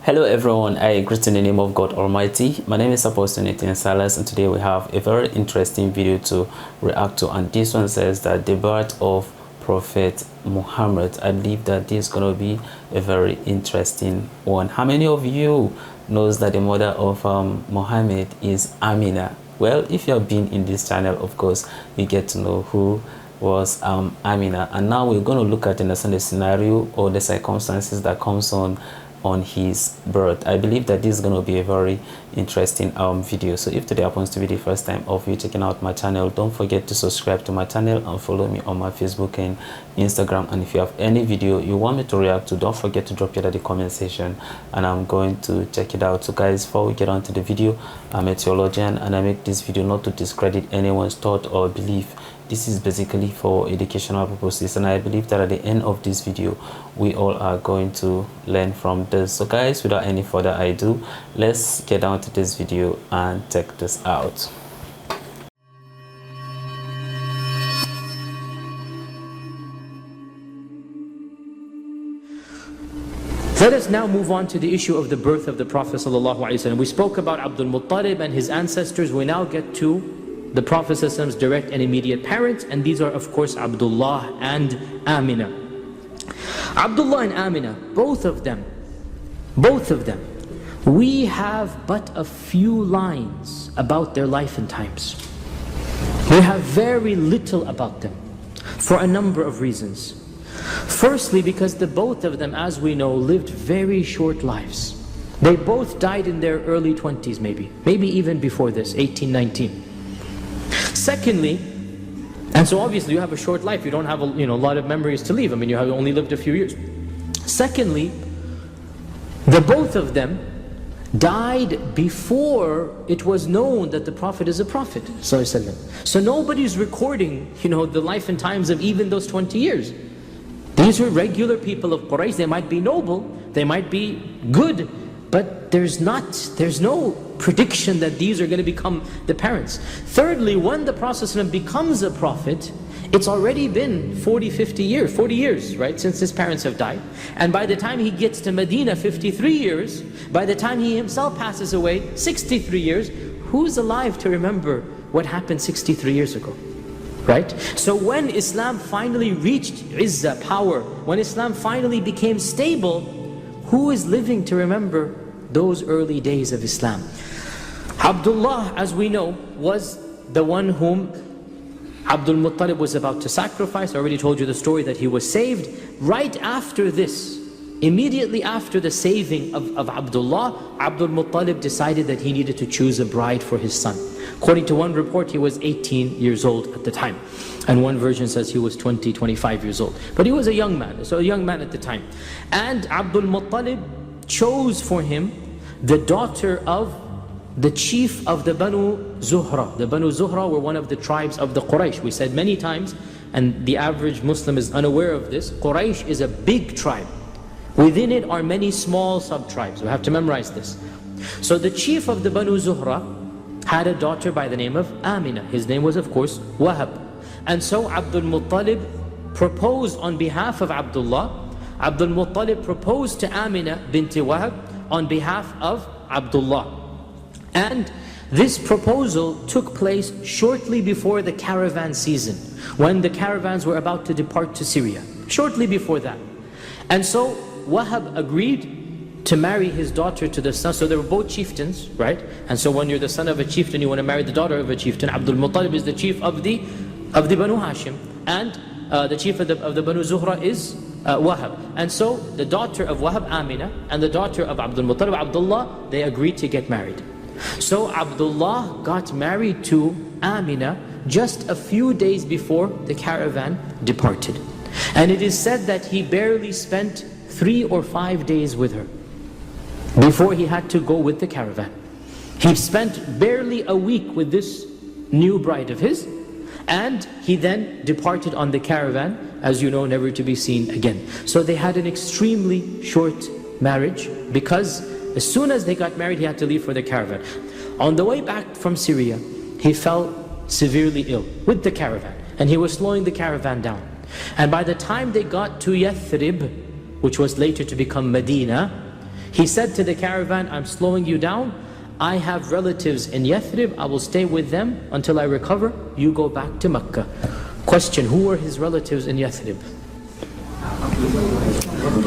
Hello everyone, I greet in the name of God Almighty. My name is Apostle Nathan Salas, and today we have a very interesting video to react to, and this one says that the birth of Prophet Muhammad. I believe that this is going to be a very interesting one. How many of you knows that the mother of Muhammad is Amina? Well, if you have been in this channel, of course you get to know who was Amina, and now we're going to look at the scenario or the circumstances that comes on his birth. I believe that this is going to be a very interesting video. So if today happens to be the first time of you checking out my channel, don't forget to subscribe to my channel and follow me on my Facebook and Instagram. And if you have any video you want me to react to, don't forget to drop it at the comment section and I'm going to check it out. So guys, before we get on to the video, I'm a theologian and I make this video not to discredit anyone's thought or belief. This is basically for educational purposes, and I believe that at the end of this video we all are going to learn from this. So guys, without any further ado, let's get down to this video and check this out. Let us now move on to the issue of the birth of the Prophet ﷺ. We spoke about Abdul Muttalib and his ancestors. We now get to the Prophet's direct and immediate parents, and these are of course Abdullah and Amina. Abdullah and Amina, both of them, we have but a few lines about their life and times. We have very little about them for a number of reasons. Firstly, because the both of them, as we know, lived very short lives. They both died in their early 20s, maybe even before this, 18, 19. Secondly, and so obviously you have a short life, you don't have a lot of memories to leave. I mean, you have only lived a few years. Secondly, the both of them died before it was known that the Prophet is a prophet. So nobody's recording, the life and times of even those 20 years. These were regular people of Quraysh. They might be noble, they might be good, but there's no prediction that these are going to become the parents. Thirdly, when the Prophet becomes a prophet, it's already been 40 years, right, since his parents have died. And by the time he gets to Medina, 53 years. By the time he himself passes away, 63 years. Who's alive to remember what happened 63 years ago? Right? So when Islam finally reached izzah, power, when Islam finally became stable, who is living to remember those early days of Islam? Abdullah, as we know, was the one whom Abdul Muttalib was about to sacrifice. I already told you the story that he was saved. Right after this, immediately after the saving of Abdullah, Abdul Muttalib decided that he needed to choose a bride for his son. According to one report, he was 18 years old at the time. And one version says he was 20, 25 years old. But he was a young man, so a young man at the time. And Abdul Muttalib chose for him the daughter of the chief of the Banu Zuhra. The Banu Zuhra were one of the tribes of the Quraysh. We said many times, and the average Muslim is unaware of this, Quraysh is a big tribe. Within it are many small sub-tribes. We have to memorize this. So the chief of the Banu Zuhra had a daughter by the name of Amina. His name was of course Wahab. And so Abdul Muttalib proposed on behalf of Abdullah. Abdul Muttalib proposed to Amina binti Wahab on behalf of Abdullah. And this proposal took place shortly before the caravan season, when the caravans were about to depart to Syria. Shortly before that. And so Wahab agreed to marry his daughter to the son. So they were both chieftains, right? And so when you're the son of a chieftain, you want to marry the daughter of a chieftain. Abdul Muttalib is the chief of the Banu Hashim, and the chief of the Banu Zuhra is Wahab. And so the daughter of Wahab, Amina, and the daughter of Abdul Muttalib, Abdullah, they agreed to get married. So Abdullah got married to Amina just a few days before the caravan departed. And it is said that he barely spent 3 or 5 days with her before he had to go with the caravan. He spent barely a week with this new bride of his, and he then departed on the caravan, as you know, never to be seen again. So they had an extremely short marriage, because as soon as they got married, he had to leave for the caravan. On the way back from Syria, he fell severely ill with the caravan, and he was slowing the caravan down. And by the time they got to Yathrib, which was later to become Medina, He said to the caravan, I'm slowing you down. I have relatives in Yathrib. I will stay with them until I recover. You go back to Mecca. Question, who were his relatives in Yathrib?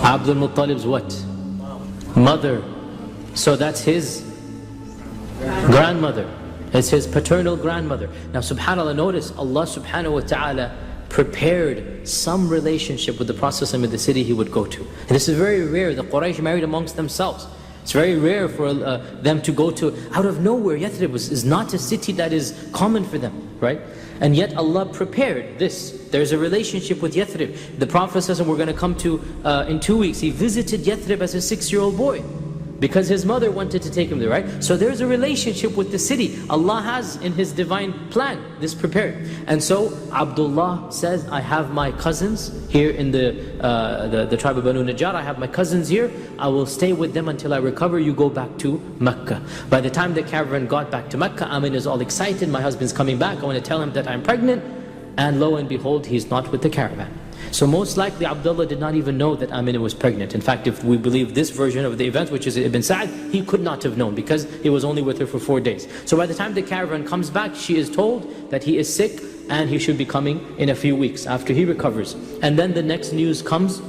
Abdul Muttalib's what? Mother. So that's his grandmother. It's his paternal grandmother. Now subhanAllah, notice Allah subhanahu wa ta'ala prepared some relationship with the Prophet in the city he would go to. And this is very rare. The Quraysh married amongst themselves. It's very rare for them to go to, out of nowhere. Yathrib is not a city that is common for them, right? And yet Allah prepared this. There's a relationship with Yathrib. The Prophet says, and we're going to come to in 2 weeks, he visited Yathrib as a 6-year-old boy, because his mother wanted to take him there, right? So there's a relationship with the city. Allah has in His divine plan this prepared. And so Abdullah says, I have my cousins here in the tribe of Banu Najjar. I have my cousins here. I will stay with them until I recover. You go back to Mecca. By the time the caravan got back to Mecca, Amin is all excited. My husband's coming back. I want to tell him that I'm pregnant. And lo and behold, he's not with the caravan. So most likely Abdullah did not even know that Aminah was pregnant. In fact, if we believe this version of the event, which is Ibn Sa'd, he could not have known because he was only with her for 4 days. So by the time the caravan comes back, she is told that he is sick and he should be coming in a few weeks after he recovers. And then the next news comes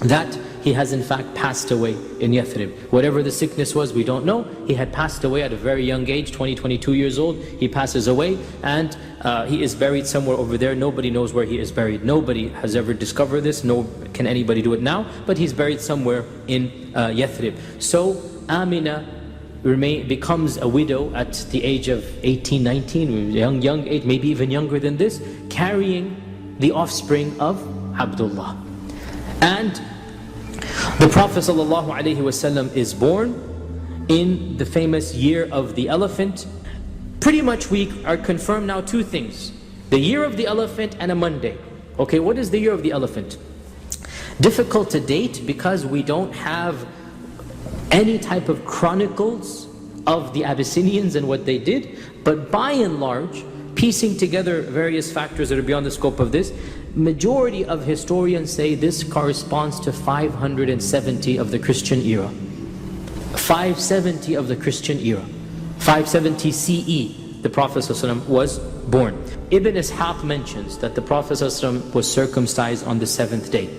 that he has in fact passed away in Yathrib. Whatever the sickness was, we don't know. He had passed away at a very young age, 22 years old. He passes away and he is buried somewhere over there. Nobody knows where he is buried. Nobody has ever discovered this, nor can anybody do it now, but he's buried somewhere in Yathrib. So Amina becomes a widow at the age of 18, 19, young age, maybe even younger than this, carrying the offspring of Abdullah. And the Prophet ﷺ is born in the famous year of the elephant. Pretty much we are confirmed now 2 things. The year of the elephant and a Monday. Okay, what is the year of the elephant? Difficult to date because we don't have any type of chronicles of the Abyssinians and what they did. But by and large, piecing together various factors that are beyond the scope of this, majority of historians say this corresponds to 570 of the Christian era. 570 of the Christian era. 570 CE, the Prophet ﷺ was born. Ibn Ishaq mentions that the Prophet ﷺ was circumcised on the 7th day.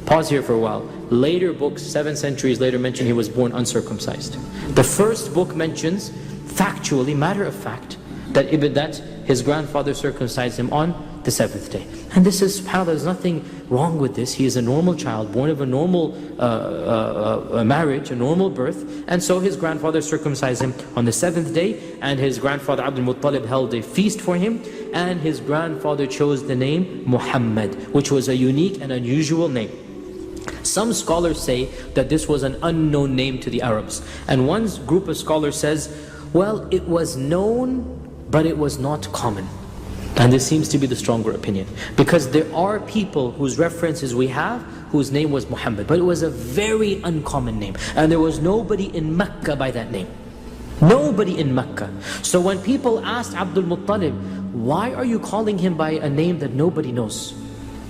Pause here for a while. Later books, 7 centuries later, mention he was born uncircumcised. The first book mentions, factually, matter of fact, that his grandfather circumcised him on the 7th day. And this is, subhanAllah, there's nothing wrong with this. He is a normal child, born of a normal marriage, a normal birth. And so his grandfather circumcised him on the 7th day, and his grandfather Abdul Muttalib held a feast for him, and his grandfather chose the name Muhammad, which was a unique and unusual name. Some scholars say that this was an unknown name to the Arabs. And one group of scholars says, well, it was known, but it was not common. And this seems to be the stronger opinion. Because there are people whose references we have, whose name was Muhammad. But it was a very uncommon name. And there was nobody in Mecca by that name. Nobody in Mecca. So when people asked Abdul Muttalib, why are you calling him by a name that nobody knows?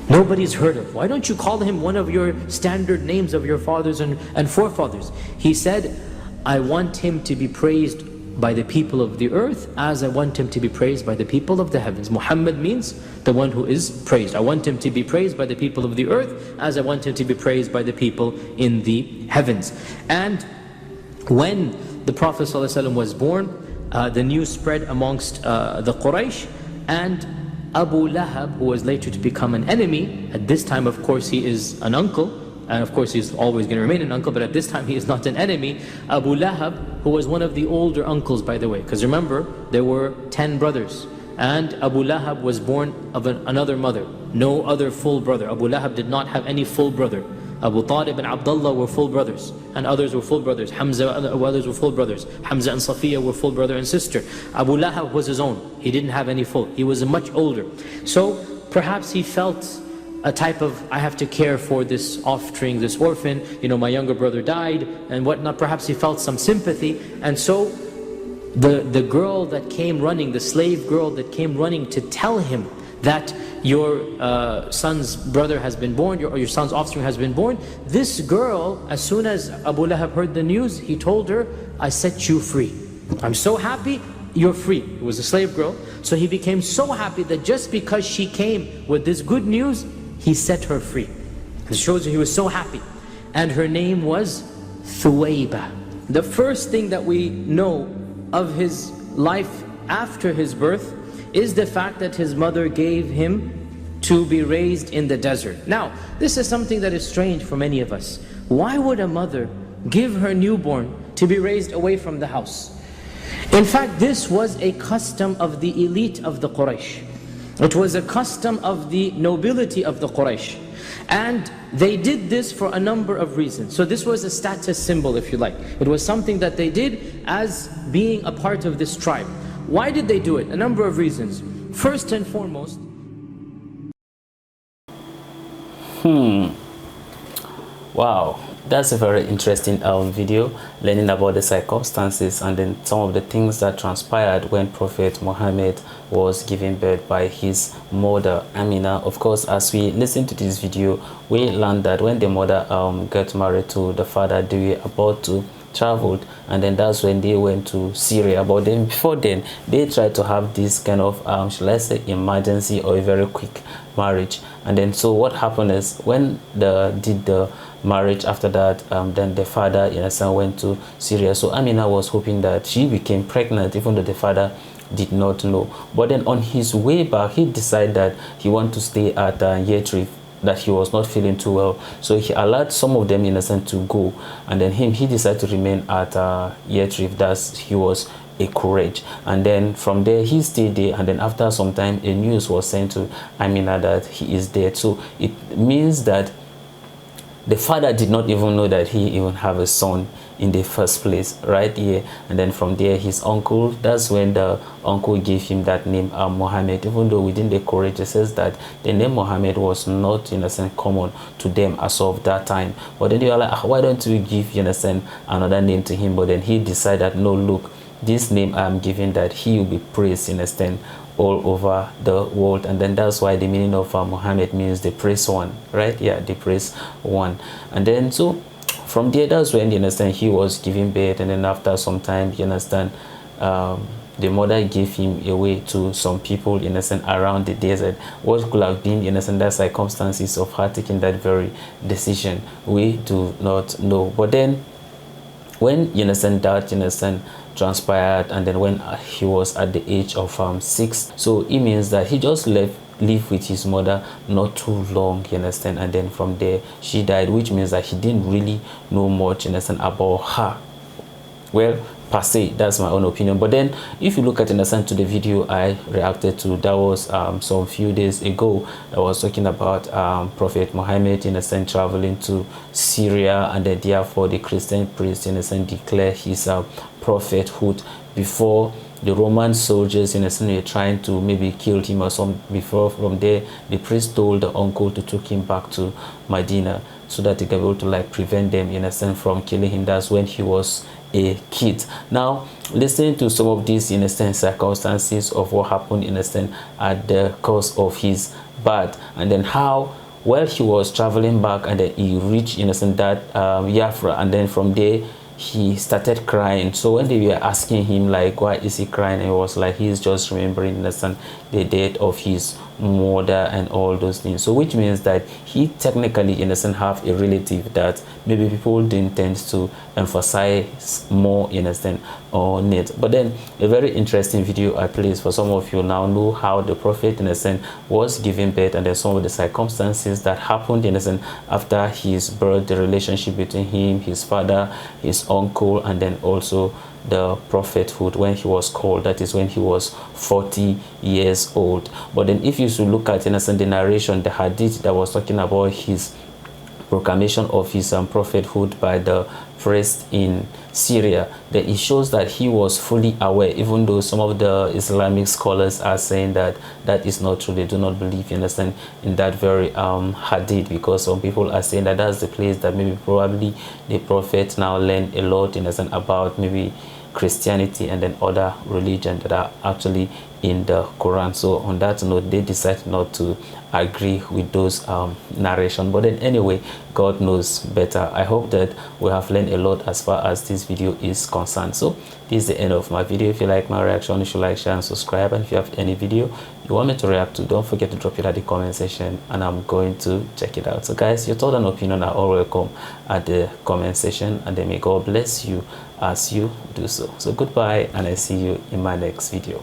Nobody's heard of. Why don't you call him one of your standard names of your fathers and forefathers? He said, I want him to be praised by the people of the earth as I want him to be praised by the people of the heavens. Muhammad means the one who is praised. I want him to be praised by the people of the earth as I want him to be praised by the people in the heavens. And when the Prophet ﷺ was born, the news spread amongst the Quraysh, and Abu Lahab, who was later to become an enemy, at this time of course he is an uncle, and of course he's always going to remain an uncle, but at this time he is not an enemy. Abu Lahab, who was one of the older uncles, by the way, because remember, there were 10 brothers, and Abu Lahab was born of another mother, no other full brother. Abu Lahab did not have any full brother. Abu Talib and Abdullah were full brothers, and others were full brothers. Hamza and others were full brothers. Hamza and Safiya were full brother and sister. Abu Lahab was his own. He didn't have any full. He was much older. So perhaps he felt a type of, I have to care for this offspring, this orphan, my younger brother died and whatnot. Perhaps he felt some sympathy. And so the girl that came running, the slave girl that came running to tell him that your son's brother has been born, or your son's offspring has been born. This girl, as soon as Abu Lahab heard the news, he told her, I set you free. I'm so happy, you're free. It was a slave girl. So he became so happy that just because she came with this good news, he set her free. It shows you he was so happy. And her name was Thuwayba. The first thing that we know of his life after his birth is the fact that his mother gave him to be raised in the desert. Now, this is something that is strange for many of us. Why would a mother give her newborn to be raised away from the house? In fact, this was a custom of the elite of the Quraysh. It was a custom of the nobility of the Quraysh. And they did this for a number of reasons. So this was a status symbol, if you like. It was something that they did as being a part of this tribe. Why did they do it? A number of reasons. First and foremost, Wow, that's a very interesting video, learning about the circumstances and then some of the things that transpired when Prophet Muhammad was given birth by his mother Amina. Of course, as we listen to this video, we learned that when the mother got married to the father, they were about to traveled, and then that's when they went to Syria. But then before then, they tried to have this kind of shall I say emergency or a very quick marriage. And then so what happened is when they did the marriage, after that then the father in a sense went to Syria. So Amina was hoping that she became pregnant, even though the father did not know. But then on his way back, he decided that he wanted to stay at Yathrib, that he was not feeling too well, so he allowed some of them in a sense to go, and then he decided to remain at Yathrib. Thus he was a courage, and then from there he stayed there, and then after some time a news was sent to Amina that he is dead. So it means that the father did not even know that he even have a son in the first place, right here. And then from there his uncle, that's when the uncle gave him that name Muhammad, even though within the Quran it says that the name Muhammad was not in a sense common to them as of that time. But then they were like, why don't we give in a sense another name to him? But then he decided, no, look, this name I'm giving, that he will be praised in a sense all over the world. And then that's why the meaning of Muhammad means the praised one, right? Yeah, the praised one. And then so from there, that's when, you understand, he was giving birth, and then after some time, you understand, the mother gave him away to some people, you understand, around the desert. What could have been, you understand, the circumstances of her taking that very decision, we do not know. But then when, you understand, that, you understand, transpired, and then when he was at the age of 6, so it means that he just lived with his mother not too long, you understand, and then from there she died, which means that he didn't really know much, you understand, about her. Well, per se, that's my own opinion. But then if you look at, understand, to the video I reacted to, that was some few days ago, I was talking about Prophet Muhammad, in a sense, traveling to Syria, and then therefore the Christian priest, in a sense, declare his prophethood before the Roman soldiers, in a sense, were trying to maybe kill him or some. Before, from there, the priest told the uncle to take him back to Medina so that he could be able to like prevent them, in a sense, from killing him. That's when he was a kid. Now, listening to some of these, in a sense, circumstances of what happened, in a sense, at the course of his birth, and then how while he was traveling back, and then he reached, in a sense, that Yafra, and then from there he started crying. So when they were asking him like, why is he crying, he was like, he's just remembering, understand, the death of his mother and all those things. So which means that he technically, in a sense, have a relative that maybe people didn't tend to emphasize more, in a sense, on it. But then a very interesting video, at least for some of you now, know how the prophet, in a sense, was given birth, and then some of the circumstances that happened, in a sense, after his birth, the relationship between him, his father, his uncle, and then also the prophethood when he was called, that is when he was 40 years old. But then if you should look at, in a sense, the narration, the hadith that was talking about his proclamation of his prophethood by the priest in Syria, that it shows that he was fully aware, even though some of the Islamic scholars are saying that that is not true. They do not believe, you understand, in that very hadith, because some people are saying that that's the place that maybe probably the prophet now learned a lot, in a sense, about maybe Christianity and then other religions that are actually in the Quran. So on that note, they decided not to agree with those narration. But then anyway, God knows better. I hope that we have learned a lot as far as this video is concerned. So this is the end of my video. If you like my reaction, you should like, share and subscribe. And if you have any video you want me to react to, don't forget to drop it at the comment section and I'm going to check it out. So guys, your thought and opinion are all welcome at the comment section, and then may God bless you as you do so. So goodbye, and I see you in my next video.